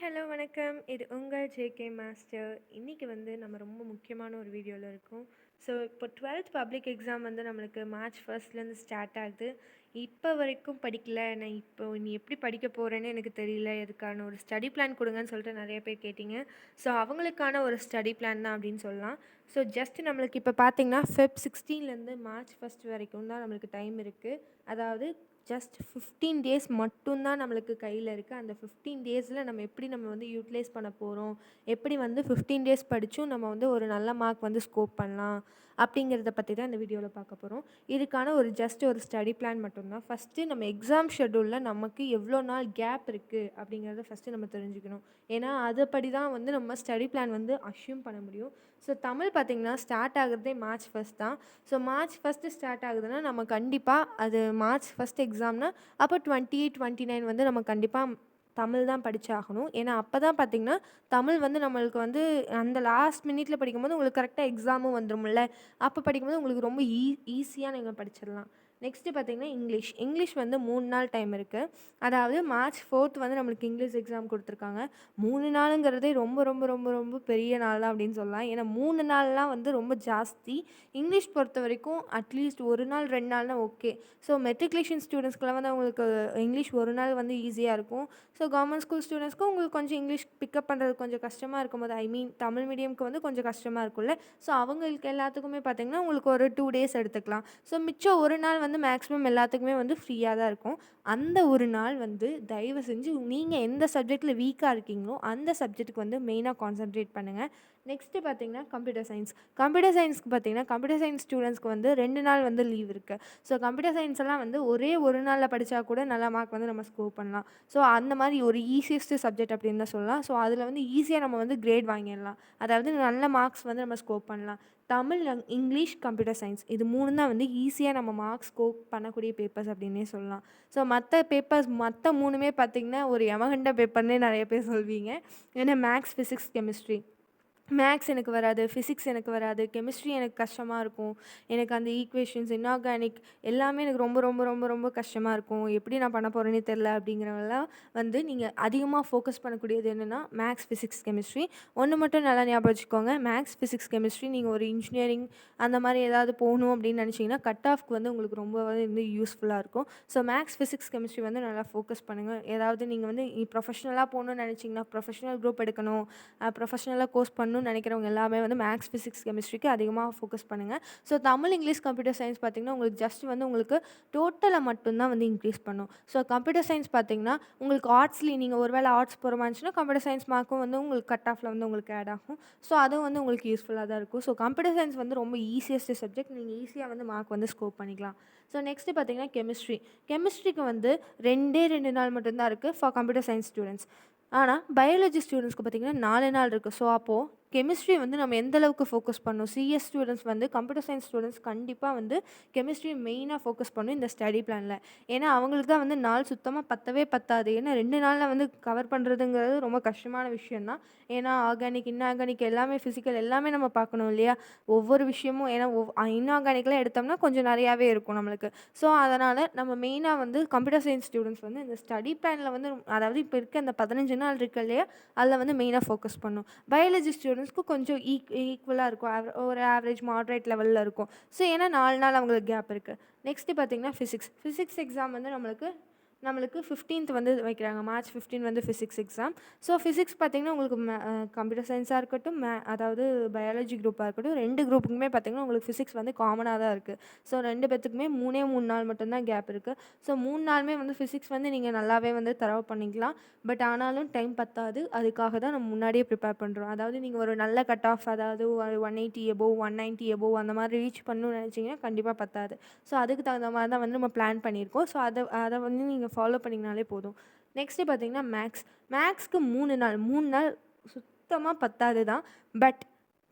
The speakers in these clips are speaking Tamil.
ஹலோ வணக்கம். இது உங்கள் ஜேகே மாஸ்டர். இன்னைக்கு வந்து நம்ம ரொம்ப முக்கியமான ஒரு வீடியோவில் இருக்கோம். ஸோ இப்போ 12th பப்ளிக் எக்ஸாம் வந்து நம்மளுக்கு மார்ச் ஃபர்ஸ்ட்லேருந்து ஸ்டார்ட் ஆகுது. இப்போ வரைக்கும் படிக்கல, நான் இப்போ நீ எப்படி படிக்க போகிறேன்னு எனக்கு தெரியல, இதுக்கான ஒரு ஸ்டடி பிளான் கொடுங்கன்னு சொல்லிட்டு நிறைய பேர் கேட்டிங்க. ஸோ அவங்களுக்கான ஒரு ஸ்டடி பிளான் தான் அப்படின்னு சொல்லலாம். ஸோ ஜஸ்ட் நம்மளுக்கு இப்போ பார்த்தீங்கன்னா ஃபெப் 16லேருந்து மார்ச் ஃபர்ஸ்ட் வரைக்கும் தான் நம்மளுக்கு டைம் இருக்குது. அதாவது ஜஸ்ட் 15 டேஸ் மட்டும்தான் நம்மளுக்கு கையில் இருக்குது. அந்த 15 டேஸில் நம்ம வந்து யூட்டிலைஸ் பண்ண போகிறோம், எப்படி வந்து 15 டேஸ் படித்தும் நம்ம வந்து ஒரு நல்ல மார்க் வந்து ஸ்கோப் பண்ணலாம் அப்படிங்கிறத பற்றி தான் இந்த வீடியோவில் பார்க்க போகிறோம். இதுக்கான ஜஸ்ட் ஒரு ஸ்டடி பிளான் மட்டும்தான். ஃபஸ்ட்டு நம்ம எக்ஸாம் ஷெட்யூலில் நமக்கு எவ்வளோ நாள் கேப் இருக்குது அப்படிங்கிறத ஃபஸ்ட்டு நம்ம தெரிஞ்சுக்கணும். ஏன்னா அதுபடி தான் வந்து நம்ம ஸ்டடி பிளான் வந்து அஷ்யூம் பண்ண முடியும். ஸோ தமிழ் பார்த்திங்கன்னா ஸ்டார்ட் ஆகுறதே மார்ச் ஃபஸ்ட் தான். ஸோ மார்ச் ஃபஸ்ட்டு ஸ்டார்ட் ஆகுதுன்னா நம்ம கண்டிப்பாக அது மார்ச் ஃபஸ்ட் எக்ஸாம்னா அப்போ 28, 29 வந்து நம்ம கண்டிப்பாக தமிழ் தான் படித்தாகணும். ஏன்னா அப்போ தான் பார்த்திங்கன்னா தமிழ் வந்து நம்மளுக்கு வந்து அந்த லாஸ்ட் மினிட்ல படிக்கும்போது உங்களுக்கு கரெக்டாக எக்ஸாமும் வந்துடும்ல. அப்போ படிக்கும்போது உங்களுக்கு ரொம்ப ஈஸியாக நீங்கள் படிச்சிடலாம். நெக்ஸ்ட்டு பார்த்திங்கன்னா இங்கிலீஷ் வந்து 3 நாள் டைம் இருக்குது. அதாவது மார்ச் 4th வந்து நம்மளுக்கு இங்கிலீஷ் எக்ஸாம் கொடுத்துருக்காங்க. 3 நாளுங்கிறதே ரொம்ப ரொம்ப ரொம்ப ரொம்ப பெரிய நாள் தான் அப்படின்னு சொல்லலாம். ஏன்னா 3 நாள்லாம் வந்து ரொம்ப ஜாஸ்தி. இங்கிலீஷ் பொறுத்த வரைக்கும் அட்லீஸ்ட் 1 நாள் 2 நாள்னா ஓகே. ஸோ மெட்ரிகுலேஷன் ஸ்டூடெண்ட்ஸ்க்குலாம் வந்து அவங்களுக்கு இங்கிலீஷ் 1 நாள் வந்து ஈஸியாக இருக்கும். ஸோ கவர்மெண்ட் ஸ்கூல் ஸ்டூடெண்ட்ஸ்க்கு உங்களுக்கு கொஞ்சம் இங்கிலீஷ் பிக்கப் பண்ணுறது கொஞ்சம் கஷ்டமாக இருக்கும்போது தமிழ் மீடியம்க்கு வந்து கொஞ்சம் கஷ்டமாக இருக்கும்ல. ஸோ அவங்களுக்கு எல்லாத்துக்குமே பார்த்திங்கன்னா உங்களுக்கு ஒரு 2 டேஸ் எடுத்துக்கலாம். ஸோ மிச்சம் 1 நாள் வந்து மேக்ஸிமம் எல்லாத்துக்குமே வந்து ஃப்ரீயாக தான் இருக்கும். அந்த 1 நாள் வந்து தயவு செஞ்சு நீங்கள் எந்த சப்ஜெக்டில் வீக்காக இருக்கீங்களோ அந்த சப்ஜெக்ட்டுக்கு வந்து மெயினாக கான்சன்ட்ரேட் பண்ணுங்கள். நெக்ஸ்ட்டு பார்த்திங்கன்னா கம்ப்யூட்டர் சயின்ஸ்க்கு பார்த்திங்கன்னா கம்ப்யூட்டர் சயின்ஸ் ஸ்டூடெண்ட்ஸ்க்கு வந்து 2 நாள் வந்து லீவ் இருக்குது. ஸோ கம்ப்யூட்டர் சயின்ஸ் எல்லாம் வந்து ஒரே ஒரு நாளில் படித்தா கூட நல்ல மார்க் வந்து நம்ம ஸ்கோர் பண்ணலாம். ஸோ அந்த மாதிரி ஒரு ஈஸியஸ்ட் சப்ஜெக்ட் அப்படின்னு தான் சொல்லலாம். ஸோ அதில் வந்து ஈஸியாக நம்ம வந்து கிரேட் வாங்கிடலாம். அதாவது நல்ல மார்க்ஸ் வந்து நம்ம ஸ்கோர் பண்ணலாம். தமிழ், இங்கிலீஷ், கம்ப்யூட்டர் சயின்ஸ் இது 3 தான் வந்து ஈஸியாக நம்ம மார்க்ஸ் ஸ்கோர் பண்ணக்கூடிய பேப்பர்ஸ் அப்படின்னே சொல்லலாம். ஸோ மற்ற 3மே பார்த்திங்கன்னா ஒரு யமகண்ட பேப்பர்னே நிறைய பேர் சொல்வீங்க. ஏன்னா மேக்ஸ், ஃபிசிக்ஸ், கெமிஸ்ட்ரி. மேக்ஸ் எனக்கு வராது, ஃபிசிக்ஸ் எனக்கு வராது, கெமிஸ்ட்ரி எனக்கு கஷ்டமாக இருக்கும், எனக்கு அந்த ஈக்குவேஷன்ஸ், இன்ஆர்கானிக் எல்லாமே எனக்கு ரொம்ப ரொம்ப ரொம்ப ரொம்ப கஷ்டமாக இருக்கும், எப்படி நான் பண்ண போகிறேன்னே தெரில அப்படிங்கிறவங்களாம் வந்து நீங்கள் அதிகமாக ஃபோக்கஸ் பண்ணக்கூடியது என்னென்னா மேக்ஸ், ஃபிசிக்ஸ், கெமிஸ்ட்ரி. ஒன்று மட்டும் நல்லா ஞாபகம் வச்சுக்கோங்க, மேக்ஸ், ஃபிசிக்ஸ், கெமிஸ்ட்ரி நீங்கள் ஒரு இன்ஜினியரிங் அந்த மாதிரி ஏதாவது போகணும் அப்படின்னு நினச்சிங்கன்னா கட் ஆஃப்க்கு வந்து உங்களுக்கு ரொம்ப வந்து யூஸ்ஃபுல்லாக இருக்கும். ஸோ மேக்ஸ், ஃபிசிக்ஸ், கெமிஸ்ட்ரி வந்து நல்லா ஃபோக்கஸ் பண்ணுங்கள். ஏதாவது நீங்கள் வந்து ப்ரொஃபஷ்னலாக போகணுன்னு நினச்சிங்கன்னா ப்ரொஃபஷ்னல் குரூப் எடுக்கணும், ப்ரொஃபஷ்னலாக கோர்ஸ் பண்ணணும்னு நினைக்கிறவங்க எல்லாமே வந்து மேக்ஸ், ஃபிசிக்ஸ், கெமிஸ்ட்ரிக்கு அதிகமாக ஃபோக்கஸ் பண்ணுங்கள். So Tamil, English, computer science பார்த்திங்கன்னா உங்களுக்கு ஜஸ்ட் வந்து உங்களுக்கு டோட்டலை மட்டும்தான் வந்து இன்க்ரீஸ் பண்ணும். ஸோ கம்ப்யூட்டர் சயின்ஸ் பார்த்திங்கன்னா உங்களுக்கு ஆர்ட்ஸ்லேயே நீங்கள் ஒரு வேளை ஆர்ட்ஸ் போகிற மாதிரி இருந்துச்சுன்னா கம்ப்யூட்டர் சயின்ஸ் மார்க்கும் வந்து உங்களுக்கு கட் ஆஃபில் வந்து உங்களுக்கு ஆட் ஆகும். ஸோ அதுவும் வந்து உங்களுக்கு யூஸ்ஃபுல்லாக தான் இருக்கும். ஸோ கம்ப்யூட்டர் சயின்ஸ் வந்து ரொம்ப ஈஸியஸ்ட் சப்ஜெக்ட், நீங்கள் ஈஸியாக வந்து மார்க் வந்து ஸ்கோர் பண்ணிக்கலாம். ஸோ நெக்ஸ்ட்டு பார்த்திங்கன்னா கெமிஸ்ட்ரிக்கு வந்து 2 நாள் மட்டும்தான் இருக்குது ஃபார் கம்ப்யூட்டர் சயின்ஸ் ஸ்டூடெண்ட்ஸ். ஆனால் பயாலஜி ஸ்டூடெண்ட்ஸ்க்கு பார்த்திங்கன்னா 4 நாள் இருக்குது. ஸோ அப்போது கெமிஸ்ட்ரி வந்து நம்ம எந்த அளவுக்கு ஃபோக்கஸ் பண்ணணும், சிஎஸ் ஸ்டூடெண்ட்ஸ் வந்து கம்ப்யூட்டர் சயின்ஸ் ஸ்டூடெண்ட்ஸ் கண்டிப்பாக வந்து கெமிஸ்ட்ரி மெயினாக ஃபோக்கஸ் பண்ணணும் இந்த ஸ்டடி பிளானில். ஏன்னா அவங்களுக்கு தான் வந்து நாள் சுத்தமாக பத்தாது. ஏன்னா 2 நாளில் வந்து கவர் பண்ணுறதுங்கிறது ரொம்ப கஷ்டமான விஷயந்தான். ஏன்னா ஆர்கானிக், இன்ஆர்கானிக் எல்லாமே ஃபிசிக்கல் எல்லாமே நம்ம பார்க்கணும் இல்லையா, ஒவ்வொரு விஷயமும். ஏன்னா இன்ஆர்கானிக்லாம் எடுத்தோம்னா கொஞ்சம் நிறையாவே இருக்கும் நம்மளுக்கு. ஸோ அதனால் நம்ம மெயினாக வந்து கம்ப்யூட்டர் சயின்ஸ் ஸ்டூடெண்ட்ஸ் வந்து இந்த ஸ்டடி பிளானில் வந்து அதாவது இப்போ இருக்க அந்த 15 நாள் இருக்கு இல்லையா, அதில் வந்து மெயினாக ஃபோக்கஸ் பண்ணணும். பயாலஜி ஸ்டூடெண்ட்ஸ்க்கு கொஞ்சம் ஈக்குவலாக இருக்கும், ஒரு ஆவரேஜ் மாட்ரேட் லெவலில் இருக்கும். ஸோ ஏன்னா 4 நாள் அவங்களுக்கு கேப் இருக்குது. நெக்ஸ்ட்டு பார்த்திங்கன்னா ஃபிசிக்ஸ் எக்ஸாம் வந்து நம்மளுக்கு 15th வந்து வைக்கிறாங்க. மார்ச் 15 வந்து ஃபிசிக்ஸ் எக்ஸாம். ஸோ ஃபிசிக்ஸ் பார்த்திங்கன்னா உங்களுக்கு கம்ப்யூட்டர் சயின்ஸாக இருக்கட்டும், அதாவது பயாலஜி குரூப்பாக இருக்கட்டும், 2 குரூப்புக்குமே பார்த்திங்கன்னா உங்களுக்கு ஃபிசிக்ஸ் வந்து காமனாக தான் இருக்குது. ஸோ 2 பேத்துக்குமே 3 நாள் மட்டும்தான் கேப் இருக்குது. ஸோ 3 நாளுமே வந்து ஃபிசிக்ஸ் வந்து நீங்கள் நல்லாவே வந்து தரவு பண்ணிக்கலாம். பட் ஆனாலும் டைம் பத்தாது. அதுக்காக தான் நம்ம முன்னாடியே ப்ரிப்பேர் பண்ணுறோம். அதாவது நீங்கள் ஒரு நல்ல கட் ஆஃப், அதாவது 180 எபோவ், 190 எபோவ் அந்த மாதிரி ரீச் பண்ணணும்னு நினச்சிங்கன்னா கண்டிப்பாக பத்தாது. ஸோ அதுக்கு தகுந்த மாதிரி தான் வந்து நம்ம பிளான் பண்ணியிருக்கோம். ஸோ அதை வந்து நீங்கள் ஃபாலோ பண்ணிங்கனாலே போதும். நெக்ஸ்ட்டு பார்த்திங்கன்னா மேக்ஸ்க்கு 3 நாள் சுத்தமாக பத்தாது தான். பட்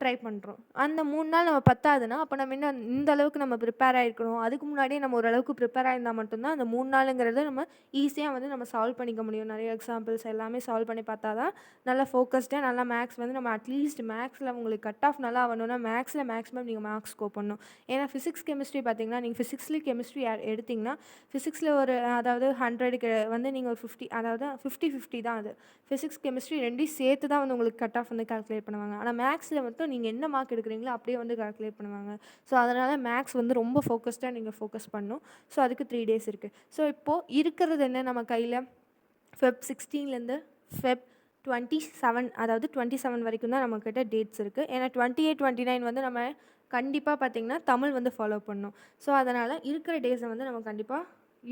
ட்ரை பண்ணுறோம். அந்த 3 நாள் நம்ம பத்தாதுன்னா, அப்போ நம்ம இன்னும் இந்த அளவுக்கு நம்ம ப்ரிப்பேர் ஆகிருக்கணும். அதுக்கு முன்னாடியே நம்ம ஓரளவுக்கு ப்ரிப்பேர் ஆயிருந்தா மட்டும் தான் அந்த 3 நாளுங்கிறத நம்ம ஈஸியா வந்து நம்ம சால்வ் பண்ணிக்க முடியும். நிறைய எக்ஸாம்பிள்ஸ் எல்லாமே சால்வ் பண்ணி பார்த்தா தான் நல்லா ஃபோக்கஸ்டா நல்லா மேக்ஸ் வந்து நம்ம அட்லீஸ்ட் மேக்ஸில் உங்களுக்கு கட் ஆஃப் நல்லா ஆகணும்னா மேக்ஸில் மேக்ஸிமம் நீங்கள் மார்க்ஸ் ஸ்கோர் பண்ணணும். ஏன்னா ஃபிசிக்ஸ், கெமிஸ்ட்ரி பார்த்தீங்கன்னா, நீங்கள் ஃபிசிக்ஸ்லேயும் கெமிஸ்ட்ரி எடுத்தீங்கன்னா, ஃபிசிக்ஸில் ஒரு அதாவது 100க்கு வந்து நீங்கள் ஒரு 50 அதாவது 50-50 தான் அது. ஃபிசிக்ஸ், கெமிஸ்ட்ரி 2யும் சேர்த்து தான் வந்து உங்களுக்கு கட் ஆஃப் வந்து கால்குலேட் பண்ணுவாங்க. ஆனால் மேக்ஸில் மட்டும் நீங்கள் என்ன மார்க் எடுக்கிறீங்களோ அப்படியே வந்து கால்குலேட் பண்ணுவாங்க. ஸோ அதனால் மேக்ஸ் வந்து ரொம்ப ஃபோக்கஸ்டாக நீங்கள் ஃபோக்கஸ் பண்ணணும். ஸோ அதுக்கு 3 டேஸ் இருக்குது. ஸோ இப்போது இருக்கிறது என்ன நம்ம கையில், ஃபெப் 16லேருந்து ஃபெப் 27 அதாவது 27 வரைக்கும் தான் நம்மக்கிட்ட டேட்ஸ் இருக்குது. ஏன்னா 28, 29 வந்து நம்ம கண்டிப்பாக பார்த்திங்கன்னா தமிழ் வந்து ஃபாலோ பண்ணணும். ஸோ அதனால் இருக்கிற டேஸை வந்து நம்ம கண்டிப்பாக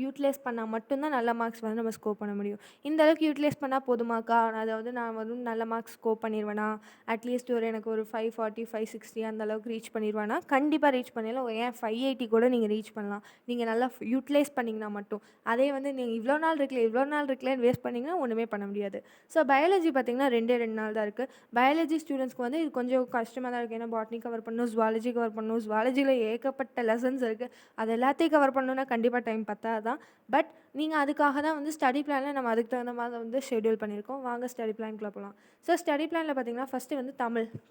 யூட்டிலைஸ் பண்ணால் மட்டும்தான் நல்ல மார்க்ஸ் வந்து நம்ம ஸ்கோர் பண்ண முடியும். இந்த அளவுக்கு யூட்டிலைஸ் பண்ணால் போதுமாக்கா, அதாவது நான் வந்து நல்ல மார்க்ஸ் ஸ்கோர் பண்ணிடுவேனா, அட்லீஸ்ட் ஒரு எனக்கு ஒரு 540, 560 அந்த அளவுக்கு ரீச் பண்ணிடுவேனா, கண்டிப்பாக ரீச் பண்ணிடலாம். ஏன் 580 கூட நீங்கள் ரீச் பண்ணலாம். நீங்கள் நல்லா யூட்டிலைஸ் பண்ணிங்கன்னா மட்டும். அதே வந்து நீங்கள் இவ்வளோ நாள் இருக்குல்லேன்னு வேஸ்ட் பண்ணிங்கன்னா ஒன்றுமே பண்ண முடியாது. ஸோ பயாலஜி பார்த்திங்கன்னா 2 நாள் தான் இருக்குது. பயாலஜி ஸ்டூடெண்ட்ஸ்க்கு வந்து இது கொஞ்சம் கஷ்டமாக தான் இருக்குது. ஏன்னா பாட்னி கவர் பண்ணணும், ஜுவாலஜி கவர் பண்ணணும். ஜுவாலஜியில் ஏகப்பட்ட லெசன்ஸ் இருக்குது. அது எல்லாத்தையும் கவர் பண்ணணுன்னா கண்டிப்பாக டைம் பத்தாது தான். பட் நீங்கள் அதுக்காக தான் வந்து ஸ்டடி பிளானில் நம்ம அதுக்கு தகுந்த மாதிரி வந்து ஷெட்யூல் பண்ணியிருக்கோம். வாங்க ஸ்டடி பிளான்குள்ளே போகலாம். ஸோ ஸ்டடி பிளானில் பார்த்தீங்கன்னா ஃபஸ்ட்டு வந்து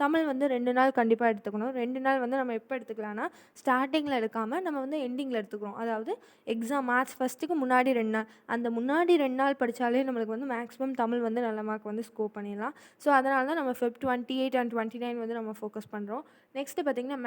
தமிழ் வந்து 2 நாள் கண்டிப்பாக எடுத்துக்கணும். 2 நாள் வந்து நம்ம எப்போ எடுத்துக்கலாம்னா, ஸ்டார்டிங்கில் எடுக்காமல் நம்ம வந்து எண்டிங்கில் எடுத்துக்கிறோம். அதாவது எக்ஸாம் மார்ச் 1க்கு முன்னாடி 2 நாள். அந்த முன்னாடி 2 நாள் படித்தாலே நம்மளுக்கு வந்து மேக்ஸிமம் தமிழ் வந்து நல்ல மார்க் வந்து ஸ்கோர் பண்ணிடலாம். ஸோ அதனால தான் நம்ம ஃபெப் 28 அண்ட் 29 வந்து நம்ம ஃபோக்கஸ் பண்ணுறோம். நெக்ஸ்ட்டு பார்த்திங்கன்னா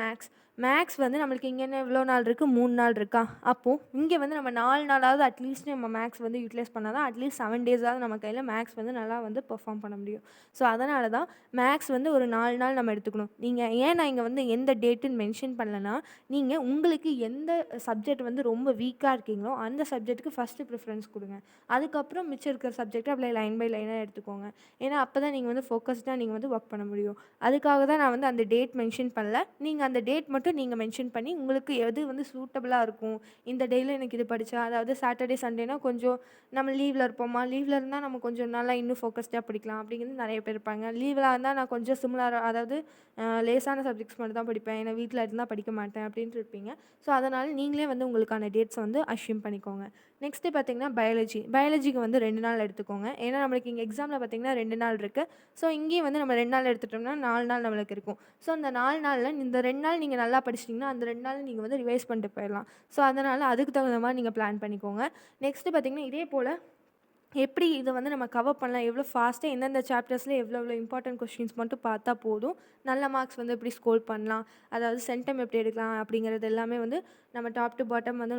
மேக்ஸ் வந்து நம்மளுக்கு இங்கே என்ன எவ்வளோ நாள் இருக்குது, 3 நாள் இருக்கா. அப்போது இங்கே வந்து நம்ம 4 நாளாவது அட்லீஸ்ட் நம்ம மேக்ஸ் வந்து யூட்டிலைஸ் பண்ணால் தான் அட்லீஸ்ட் 7 டேஸாவது நம்ம கையில் மேக்ஸ் வந்து நல்லா வந்து பெர்ஃபார்ம் பண்ண முடியும். ஸோ அதனால தான் மேக்ஸ் வந்து ஒரு 4 நாள் நம்ம எடுத்துக்கணும். நீங்கள் ஏன் நான் இங்கே வந்து எந்த டேட்டுன்னு மென்ஷன் பண்ணலன்னா, நீங்கள் உங்களுக்கு எந்த சப்ஜெக்ட் வந்து ரொம்ப வீக்காக இருக்கீங்களோ அந்த சப்ஜெக்ட்டுக்கு ஃபஸ்ட்டு ப்ரிஃபரன்ஸ் கொடுங்க. அதுக்கப்புறம் மிச்சம் இருக்கிற சப்ஜெக்ட்டை அப்படியே லைன் பை லைனாக எடுத்துக்கோங்க. ஏன்னா அப்போ தான் நீங்கள் வந்து ஃபோக்கஸ்டாக நீங்கள் வந்து ஒர்க் பண்ண முடியும். அதுக்காக தான் நான் வந்து அந்த டேட் மென்ஷன் பண்ணல. நீங்கள் அந்த டேட் மட்டும் நீங்கள் மென்ஷன் பண்ணி உங்களுக்கு எது வந்து சூட்டபுளாக இருக்கும், இந்த டேயில் எனக்கு இது படித்தா, அதாவது சாட்டர்டே சண்டேனா கொஞ்சம் நம்ம லீவில் இருப்போமா, லீவில் இருந்தால் நம்ம கொஞ்சம் நல்லா இன்னும் ஃபோக்கஸ்டாக படிக்கலாம் அப்படிங்கிறது நிறைய பேர் இருப்பாங்க. லீவில் இருந்தால் நான் கொஞ்சம் சிமிலராக அதாவது லேசான சப்ஜெக்ட்ஸ் மட்டும் தான் படிப்பேன், ஏன்னா வீட்டில் இருந்தால் படிக்க மாட்டேன் அப்படின்ட்டு இருப்பீங்க. ஸோ அதனால் நீங்களே வந்து உங்களுக்கான டேட்ஸை வந்து அஷ்யூம் பண்ணிக்கோங்க. நெக்ஸ்ட்டு பார்த்திங்கன்னா பயாலஜிக்கு வந்து 2 நாள் எடுத்துக்கோங்க. ஏன்னா நம்மளுக்கு இங்கே எக்ஸாமில் பார்த்திங்கன்னா 2 நாள் இருக்குது. ஸோ இங்கேயும் வந்து நம்ம 2 நாள் எடுத்துட்டோம்னா 4 நாள் நம்மளுக்கு இருக்கும். ஸோ அந்த 4 நாளில் இந்த 2 நாள் நீங்கள் நல்லா படிச்சிட்டிங்கன்னா அந்த 2 நாள் நீங்கள் வந்து ரிவைஸ் பண்ணிட்டு போயிடலாம். ஸோ அதனால் அதுக்கு தகுந்த மாதிரி நீங்கள் பிளான் பண்ணிக்கோங்க. நெக்ஸ்ட்டு பார்த்திங்கன்னா இதே போல் எப்படி இதை வந்து நம்ம கவர் பண்ணலாம், எவ்வளோ ஃபாஸ்ட்டாக எந்தெந்த சாப்டர்ஸில் எவ்வளோ இம்பார்ட்டன்ட் கொஸ்டின்ஸ் மட்டும் பார்த்தா போதும், நல்ல மார்க்ஸ் வந்து எப்படி ஸ்கோர் பண்ணலாம், அதாவது சென்டம் எப்படி எடுக்கலாம் அப்படிங்கிறது எல்லாமே வந்து நம்ம டாப் டு பாட்டம் வந்து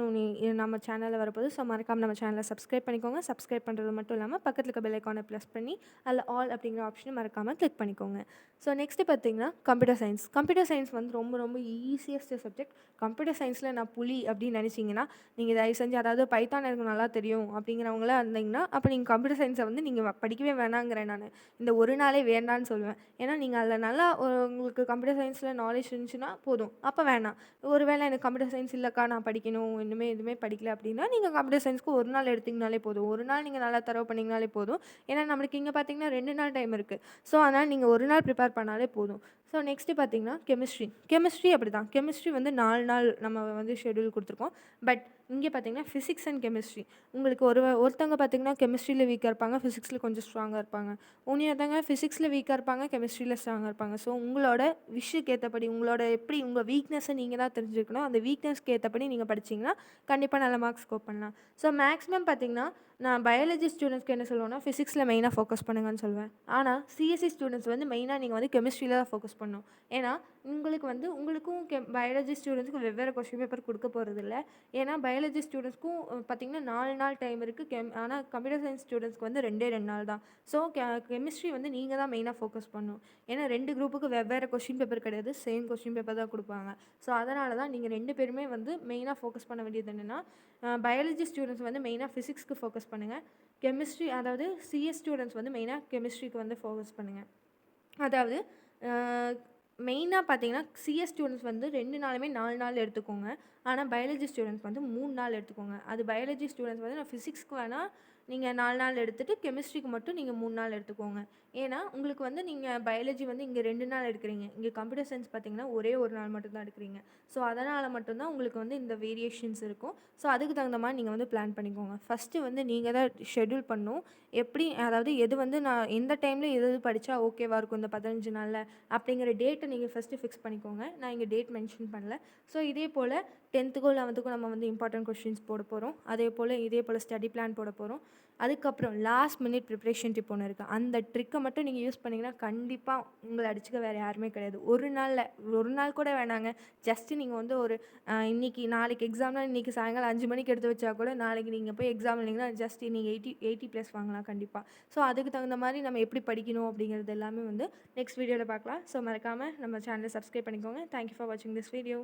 நம்ம சேனலில் வரப்போகுது. ஸோ மறக்காமல் நம்ம சேனலை சப்ஸ்கிரைப் பண்ணிக்கோங்க. சப்ஸ்கிரைப் பண்ணுறது மட்டும் இல்லாமல் பக்கத்தில் இருக்க பெல் ஐக்கானை ப்ரெஸ் பண்ணி அதில் ஆல் அப்படிங்கிற ஆப்ஷனை மறக்காமல் கிளிக் பண்ணிக்கோங்க. ஸோ நெக்ஸ்ட்டு பார்த்திங்கன்னா கம்ப்யூட்டர் சயின்ஸ் வந்து ரொம்ப ரொம்ப ஈஸியஸ்ட் சப்ஜெக்ட். கம்ப்யூட்டர் சயின்ஸில் நான் புலி அப்படின்னு நினச்சிங்கன்னா நீங்கள் தயவு செஞ்சு, அதாவது பைத்தான் எனக்கு நல்லா தெரியும் அப்படிங்கிறவங்களா இருந்தீங்கன்னா அப்போ நீங்கள் கம்ப்யூட்டர் சயின்ஸை வந்து நீங்கள் படிக்கவே வேணாங்கிறேன். நான் இந்த ஒரு நாளே வேண்டான்னு சொல்லுவேன். ஏன்னா நீங்கள் அதில் நல்லா உங்களுக்கு கம்ப்யூட்டர் சயின்ஸில் நாலேஜ் இருந்துச்சுன்னா போதும், அப்போ வேணாம். ஒரு வேளை எனக்கு கம்ப்யூட்டர் சயின்ஸ் இல்லைக்கா, நான் படிக்கணும், இன்னுமே எதுவுமே படிக்கல அப்படின்னா நீங்கள் கம்ப்யூட்டர் சயின்ஸ்க்கு ஒரு நாள் எடுத்திங்கனாலே போதும். ஒரு நாள் நீங்கள் நல்லா தரவு பண்ணிங்கனாலே போதும். ஏன்னா நம்மளுக்கு இங்கே பார்த்தீங்கன்னா 2 நாள் டைம் இருக்குது. ஸோ அதனால் நீங்கள் ஒரு நாள் ப்ரிப்பேர் பண்ணாலே போதும். ஸோ நெக்ஸ்ட்டு பார்த்திங்கன்னா கெமிஸ்ட்ரி அப்படி தான். கெமிஸ்ட்ரி வந்து 4 நாள் நம்ம வந்து ஷெட்யூல் கொடுத்துருக்கோம். பட் இங்கே பார்த்திங்கன்னா ஃபிசிக்ஸ் அண்ட் கெமிஸ்ட்ரி உங்களுக்கு ஒருத்தவங்க பார்த்திங்கன்னா கெமிஸ்ட்ரியில் வீக்காக இருப்பாங்க, ஃபிசிக்ஸில் கொஞ்சம் ஸ்ட்ராங்காக இருப்பாங்க. ஒருத்தவங்க ஃபிசிக்ஸில் வீக்காக இருப்பாங்க, கெமிஸ்ட்ரியில் ஸ்ட்ராங்காக இருப்பாங்க. ஸோ உங்களோட விஷயக்கு ஏற்றபடி உங்களோட எப்படி உங்கள் வீக்னஸை நீங்கள் தான் தெரிஞ்சுக்கணும். அந்த வீக்னஸ்க்கு ஏற்றபடி நீங்கள் படிச்சிங்கன்னா கண்டிப்பாக நல்ல மார்க்ஸ் ஸ்கோர் பண்ணலாம். ஸோ மேக்ஸிமம் பார்த்திங்கன்னா நான் பயாலஜி ஸ்டூடெண்ட்ஸ்க்கு என்ன சொல்லுவேன்னா, ஃபிசிக்ஸில் மெயினாக ஃபோக்கஸ் பண்ணுங்கன்னு சொல்லுவேன். ஆனால் சிஎஸ்சி ஸ்டூடெண்ட்ஸ் வந்து மெயினாக நீங்கள் வந்து கெமிஸ்ட்ரியில் தான் ஃபோக்கஸ் பண்ணணும். ஏன்னா உங்களுக்கும் பயாலஜி ஸ்டூடெண்ட்ஸ்க்கு வெவ்வேறு கொஸ்டின் பேப்பர் கொடுக்க போகிறதில்ல. ஏன்னா பயாலஜி ஸ்டூடெண்ட்ஸ்க்கும் பார்த்திங்கன்னா 4 நாள் டைம் இருக்குது. ஆனால் கம்ப்யூட்டர் சயின்ஸ் ஸ்டூடெண்ட்ஸ்க்கு வந்து 2 நாள் தான். ஸோ கெமிஸ்ட்ரி வந்து நீங்கள் தான் மெயினாக ஃபோக்கஸ் பண்ணணும். ஏன்னா 2 குரூப்புக்கு வெவ்வேறு கொஸ்டின் பேப்பர் கிடையாது, சேம் கொஸ்டின் பேப்பர் தான் கொடுப்பாங்க. ஸோ அதனால தான் நீங்கள் 2 பேருமே வந்து மெயினாக ஃபோக்கஸ் பண்ண வேண்டியது என்னென்னா, பயாலஜி ஸ்டூடெண்ட்ஸ் வந்து மெயினாக ஃபிசிக்ஸ்க்கு ஃபோக்கஸ் பண்ணுங்கள். கெமிஸ்ட்ரி அதாவது சிஎஸ் ஸ்டூடெண்ட்ஸ் வந்து மெயினாக கெமிஸ்ட்ரிக்கு வந்து ஃபோக்கஸ் பண்ணுங்கள். அதாவது மெயினாக பார்த்தீங்கன்னா சிஎஸ் ஸ்டூடெண்ட்ஸ் வந்து 2 நாளுமே 4 நாள் எடுத்துக்கோங்க. ஆனால் பயாலஜி ஸ்டூடெண்ட்ஸ் வந்து 3 நாள் எடுத்துக்கோங்க. அது பயாலஜி ஸ்டூடெண்ட்ஸ் வந்து நான் ஃபிசிக்ஸ்க்கு வேணால் நீங்கள் 4 நாள் எடுத்துகிட்டு கெமிஸ்ட்ரிக்கு மட்டும் நீங்கள் 3 நாள் எடுத்துக்கோங்க. ஏன்னா உங்களுக்கு வந்து நீங்கள் பயாலஜி வந்து இங்கே 2 நாள் எடுக்கிறீங்க, இங்கே கம்ப்யூட்டர் சயின்ஸ் பார்த்தீங்கன்னா ஒரே 1 நாள் மட்டும் தான் எடுக்கிறீங்க. ஸோ அதனால் மட்டும்தான் உங்களுக்கு வந்து இந்த வேரியேஷன்ஸ் இருக்கும். ஸோ அதுக்கு தகுந்த மாதிரி நீங்கள் வந்து பிளான் பண்ணிக்கோங்க. ஃபஸ்ட்டு வந்து நீங்கள் தான் ஷெட்யூல் பண்ணணும். எப்படி, அதாவது எது வந்து நான் எந்த டைமில் எது எது படித்தா ஓகேவா இருக்கும் இந்த 15 நாளில் அப்படிங்கிற டேட்டை நீங்கள் ஃபஸ்ட்டு ஃபிக்ஸ் பண்ணிக்கோங்க. நான் இங்கே டேட் மென்ஷன் பண்ணல. ஸோ இதே போல் 10த்துக்கும் 11த்துக்கும் நம்ம வந்து இம்பார்ட்டன்ட் கொஸ்டின்ஸ் போட போகிறோம். இதே போல் ஸ்டடி பிளான் போட போகிறோம். அதுக்கப்புறம் லாஸ்ட் மினிட் ப்ரிப்ரேஷன் டிப் ஒன்று இருக்குது. அந்த ட்ரிக்கை மட்டும் நீங்கள் யூஸ் பண்ணிங்கன்னா கண்டிப்பாக உங்களை அடிச்சுக்க வேறு யாருமே கிடையாது. ஒரு நாளில், ஒரு நாள் கூட வேணாங்க. ஜஸ்ட்டு நீங்கள் வந்து ஒரு நாளைக்கு எக்ஸாம்னா இன்றைக்கி சாயங்காலம் 5 மணிக்கு எடுத்து வச்சா கூட நாளைக்கு நீங்கள் போய் எக்ஸாம் எழுதிங்கன்னா ஜஸ்ட் நீங்கள் 80+ வாங்கலாம் கண்டிப்பாக. ஸோ அதுக்கு தகுந்த மாதிரி நம்ம எப்படி படிக்கணும் அப்படிங்கிறது எல்லாமே வந்து நெக்ஸ்ட் வீடியோவில் பார்க்கலாம். ஸோ மறக்காமல் நம்ம சேனலை சப்ஸ்கிரைப் பண்ணிக்கோங்க. தேங்க்யூ ஃபார் வாட்சிங் திஸ் வீடியோ.